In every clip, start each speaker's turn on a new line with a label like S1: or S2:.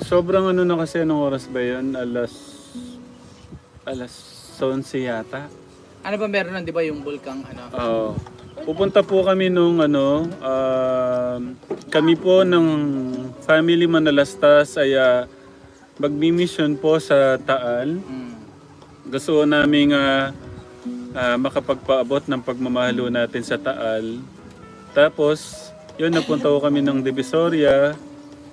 S1: Sobrang ano na kasi, anong oras ba yun? Alas 11 yata.
S2: Ano ba meron nun, di ba yung bulkang ano?
S1: Oo. Pupunta po kami nung kami po ng family Manalastas ay magmi-mission po sa Taal.
S2: Mm.
S1: Gusto ko naming makapagpaabot ng pagmamahalo natin sa Taal. Tapos, yun, napunta ko kami ng Divisoria.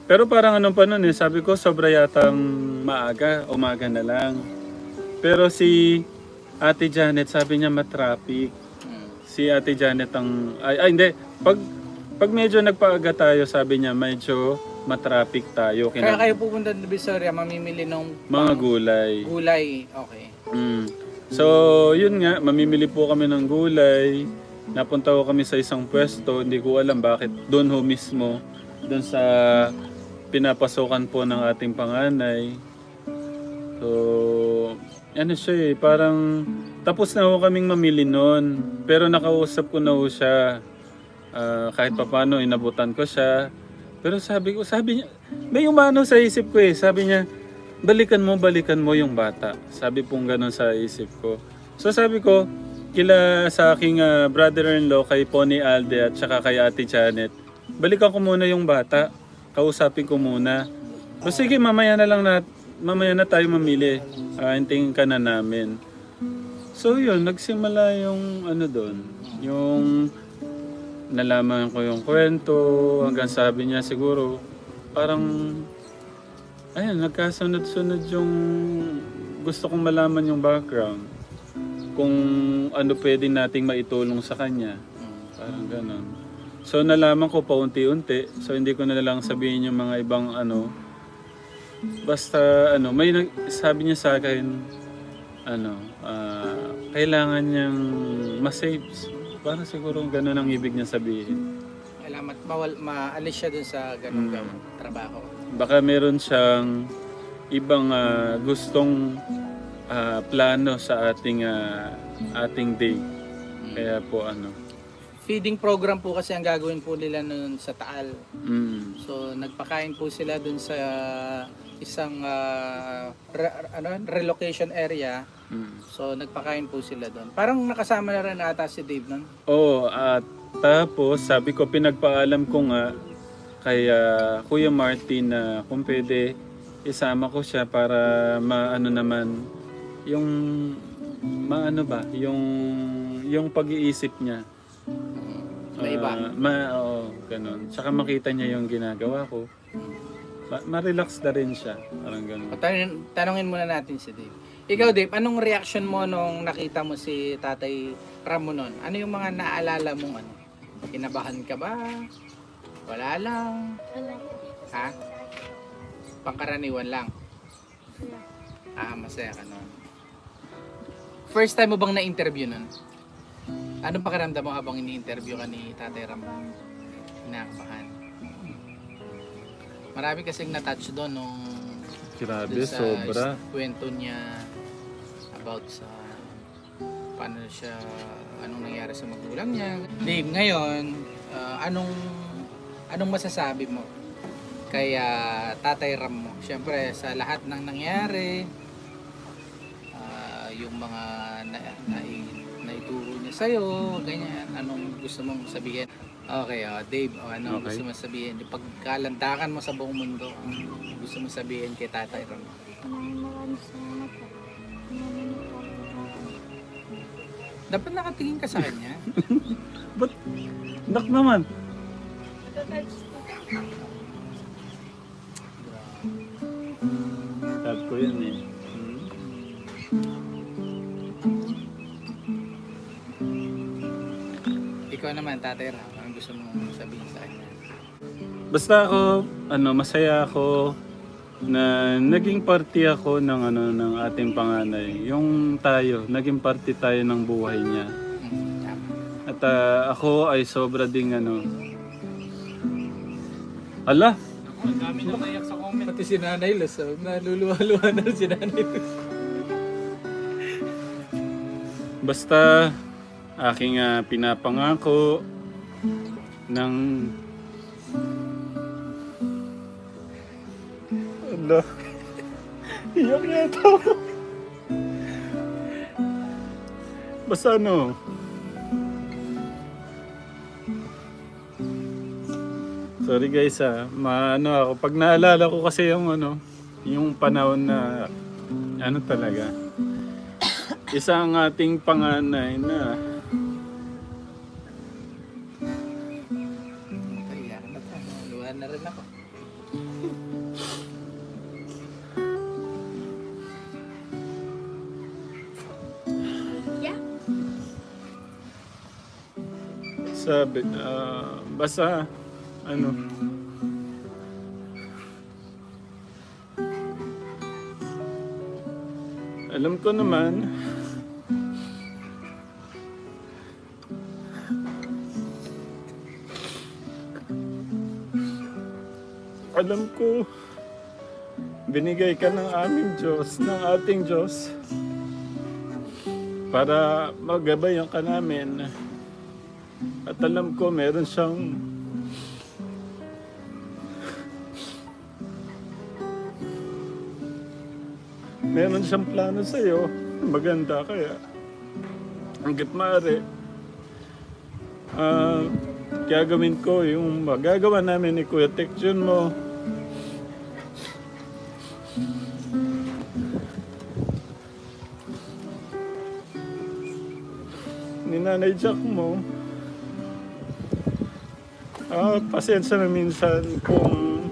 S1: Pero parang ano pa nun sabi ko sobra yatang maaga, umaga na lang. Pero si Ate Janet sabi niya matraffic.
S2: Mm.
S1: Si Ate Janet ang, hindi, pag medyo nagpaaga tayo sabi niya medyo matraffic tayo.
S2: Kaya kayo pupunta ng Divisoria, mamimili ng
S1: mga gulay.
S2: gulay. Okay.
S1: So, yun nga, mamimili po kami ng gulay. Napunta ko kami sa isang pwesto, hindi ko alam bakit doon ho mismo, doon sa pinapasokan po ng ating panganay. So, ano siya parang tapos na ho kaming mamili noon. Pero nakausap ko na ho siya. Kahit papano inabutan ko siya. Pero sabi niya, may umano sa isip ko Sabi niya, balikan mo yung bata. Sabi pong ganun sa isip ko. So sabi ko, kila sa aking brother-in-law, kay Pony Alde at saka kay Ate Janet, balikan ko muna yung bata. Kausapin ko muna. O sige, mamaya na tayo mamili. Hintayin ka na namin. So yun, nagsimula yung ano doon. Yung nalaman ko yung kwento, hanggang sabi niya siguro, parang, ayun, nagkasunod-sunod yung gusto kong malaman yung background. Kung ano pwede nating maitulong sa kanya. Parang ganon. So nalaman ko paunti-unti. So hindi ko na lang sabihin yung mga ibang ano. Basta ano, sabi niya sa akin, kailangan niyang ma-save. Parang siguro ganon ang ibig niya sabihin.
S2: Alamat maalis siya dun sa ganung trabaho.
S1: Baka meron siyang ibang gustong plano sa ating day. Kaya po
S2: Feeding program po kasi ang gagawin po nila nun sa Taal. So nagpakain po sila dun sa isang relocation area. So nagpakain po sila doon. Parang nakasama na rin ata si Dave nun.
S1: Oo, at tapos sabi ko pinagpaalam ko nga kay Kuya Martin na kung pwede isama ko siya para maano naman yung yung pag-iisip niya.
S2: May iba.
S1: Ganun. Tsaka makita niya yung ginagawa ko. Ma-relax na rin siya. Parang ganun.
S2: Tanungin muna natin si Dave. Ikaw Dave, anong reaction mo nung nakita mo si Tatay Ramon nun? Ano yung mga naalala mong ano? Kinabahan ka ba? Wala lang? Ha? Pangkaraniwan lang? Masaya ka nun. First time mo bang na-interview nun? Anong pakiramdam mo habang ini-interview ka ni Tatay Ramon? Kinakabahan. Marami kasing na-touch doon nung
S1: Grabe,
S2: sa
S1: sobra.
S2: kwento niya about sa paano siya, anong nangyari sa magulang niya. Dave, ngayon, anong masasabi mo kay Tatay Ram mo? Siyempre, sa lahat ng nangyari, yung mga naituro niya sa'yo, ganyan, anong gusto mong sabihin? Okay, Dave, anong
S1: Okay.
S2: gusto mong sabihin? Pagkalandakan mo sa buong mundo, gusto mong sabihin kay Tatay Ram?
S3: Maraming salamat po.
S2: Dapat nakatingin ka sa kanya.
S1: Ba't? Nak naman. Sabi ko yan
S2: Ikaw naman, Tatay Ram, anong gusto mong sabihin sa kanya?
S1: Basta ako, masaya ako na naging party ako ng ating panganay. Yung tayo, naging party tayo ng buhay niya.
S2: Tama.
S1: At ako ay sobra ding Ala,
S2: Ang dami na nayak sa comment. Pati si Nanay Luz, naluluwa-luwa na si Nanay Luz.
S1: basta aking pinapangako ng Ala. Iyak yata ako. Basta ano. Sorry guys maano ako. Pag naalala ko kasi yung ano, yung panahon na ano talaga. Isang ating panganay na
S2: Kaya na tayo. Luha na rin ako.
S3: Yeah.
S1: sabi, basta ano, alam ko naman alam ko binigay ka ng aming Diyos, ng ating Diyos para magabayan ka namin. At alam ko meron siyang plano sa iyo, maganda, kaya hangga't maaari gagawin ko yung magagawa namin ni Kuya Tekjun mo. Ni Nanay Jack mo. Pasensya na minsan kung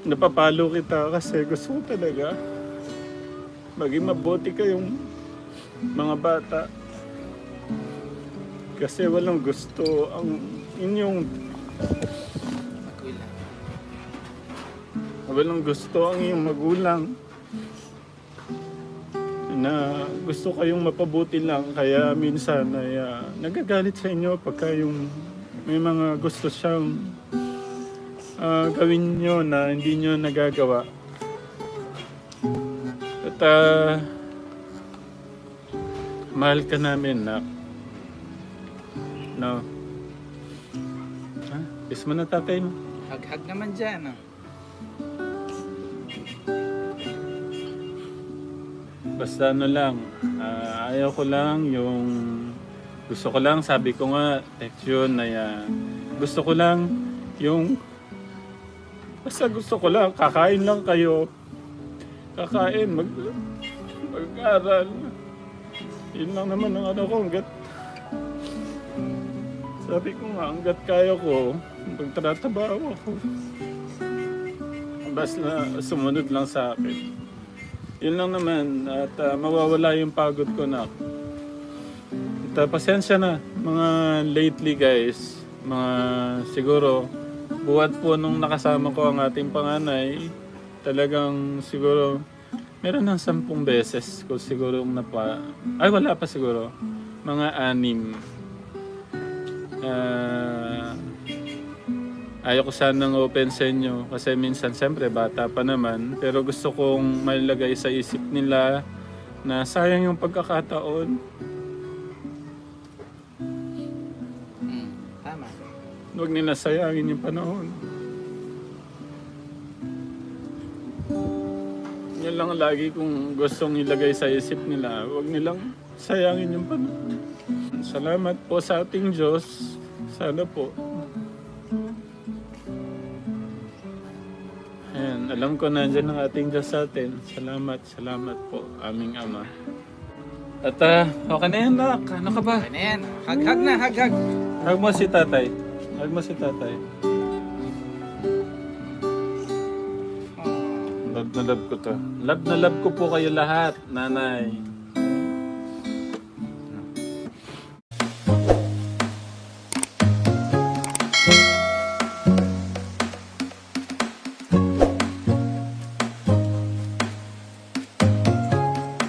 S1: napapalo kita kasi gusto ko talaga maging mabuti kayong mga bata. Kasi walang gusto ang inyong
S2: Magulang.
S1: walang gusto ang iyong magulang na gusto kayong mapabuti lang, kaya minsan ay nagagalit sa inyo pagka yung may mga gusto siyang gawin nyo na hindi nyo nagagawa. At mahal ka namin, nak. No. Kiss mo na tatay mo.
S2: Hag-hag naman dyan.
S1: Basta ano lang, ayaw ko lang yung... Gusto ko lang, sabi ko nga, Tekjun, na gusto ko lang yung... Basta gusto ko lang, kakain lang kayo. Kakain, mag-aral. Yun lang naman ang ano ko, hanggat... Sabi ko nga, hanggat kaya ko, magtratrabaho ako. Basta sumunod lang sa akin. Yun lang naman, at mawawala yung pagod ko na. At pasensya na, mga lately guys, mga siguro, buhat po nung nakasama ko ang ating panganay, talagang siguro, meron ng 10 beses ko siguro ay wala pa siguro, mga 6. Ayaw ko sanang open sa inyo kasi minsan siyempre bata pa naman, pero gusto kong malagay sa isip nila na sayang yung pagkakataon.
S2: Tama.
S1: Huwag nila sayangin yung panahon. Yan lang lagi kong gustong ilagay sa isip nila. Huwag nilang sayangin yung panahon. Salamat po sa ating Diyos. Sana po. Ayan, alam ko nandiyan ang ating Diyos sa atin. Salamat, salamat po, aming Ama. At okay na yan, nak. Ano ka ba?
S2: Okay na yan. Hag-hag na, hag-hag.
S1: Hug mo si tatay. Hug mo si tatay. Love na love ko to. Love na love ko po kayo lahat, nanay.